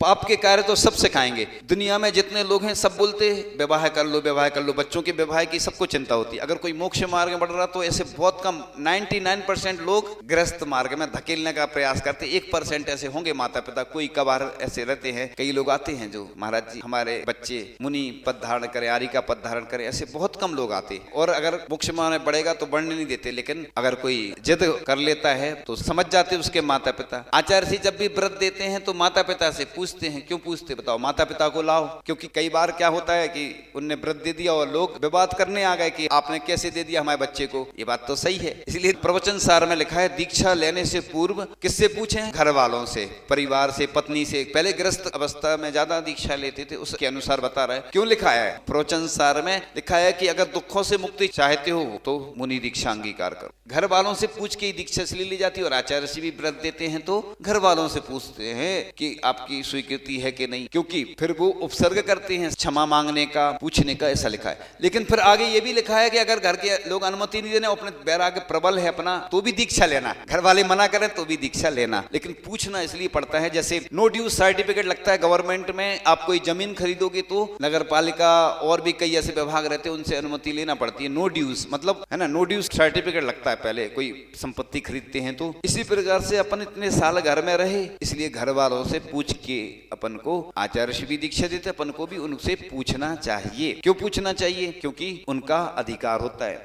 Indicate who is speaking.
Speaker 1: पाप के कार्य तो सब सिखाएंगे। दुनिया में जितने लोग हैं सब बोलते हैं विवाह कर लो, विवाह कर लो, बच्चों के विवाह की सबको चिंता होती है। अगर कोई मोक्ष मार्ग में बढ़ रहा तो ऐसे बहुत कम 99% लोग गृहस्थ मार्ग में धकेलने का प्रयास करते। 1% ऐसे होंगे माता पिता, कोई कभार ऐसे रहते हैं। कई लोग आते हैं जो महाराज जी हमारे बच्चे मुनि पद धारण करे, आर्य का पद धारण करे, ऐसे बहुत कम लोग आते। और अगर मोक्ष मार्ग में बढ़ेगा तो बढ़ने नहीं देते। लेकिन अगर कोई जिद कर लेता है तो समझ जाते उसके माता पिता। आचार्य जी जब भी व्रत देते हैं तो माता पिता से पूछते हैं। क्यों पूछते बताओ? माता पिता को लाओ। क्योंकि कई बार क्या होता है कि उनने व्रत दे दिया और लोग विवाद करने आ गए कि आपने कैसे दे दिया हमारे बच्चे को। ये बात तो सही है। इसलिए प्रवचन सार में लिखा है दीक्षा लेने से पूर्व किससे पूछें? घर वालों से, परिवार से, पत्नी से। पहले गृहस्थ अवस्था में ज्यादा दीक्षा लेते थे, उसके अनुसार बता रहा है। क्यों लिखा है? प्रवचन सार में लिखा है कि अगर दुखों से मुक्ति चाहते हो तो मुनि दीक्षा अंगीकार करो। घर वालों से पूछ के दीक्षा इसलिए ली जाती है। और आचार्य से भी व्रत देते हैं तो घर वालों से पूछते हैं कि आपकी स्वीकृति है कि नहीं, क्योंकि फिर वो उपसर्ग करते हैं क्षमा मांगने का, पूछने का, ऐसा लिखा है। लेकिन फिर आगे ये भी लिखा है कि अगर घर के लोग अनुमति नहीं देने, अपने वैराग्य प्रबल है अपना, तो भी दीक्षा लेना। घर वाले मना करें तो भी दीक्षा लेना। लेकिन पूछना इसलिए पड़ता है, जैसे नो ड्यूज सर्टिफिकेट लगता है गवर्नमेंट में। आप कोई जमीन खरीदोगे तो नगर पालिका और भी कई ऐसे विभाग रहते हैं, उनसे अनुमति लेना पड़ती है। नो ड्यूज मतलब है ना, नो ड्यूज सर्टिफिकेट लगता है पहले कोई संपत्ति खरीदते हैं तो। इसी प्रकार से अपन इतने साल घर में रहे, इसलिए घर वालों से पूछ के अपन को आचार्य भी दीक्षा देते, अपन को भी उनसे पूछना चाहिए। क्यों पूछना चाहिए? क्योंकि उनका अधिकार होता है।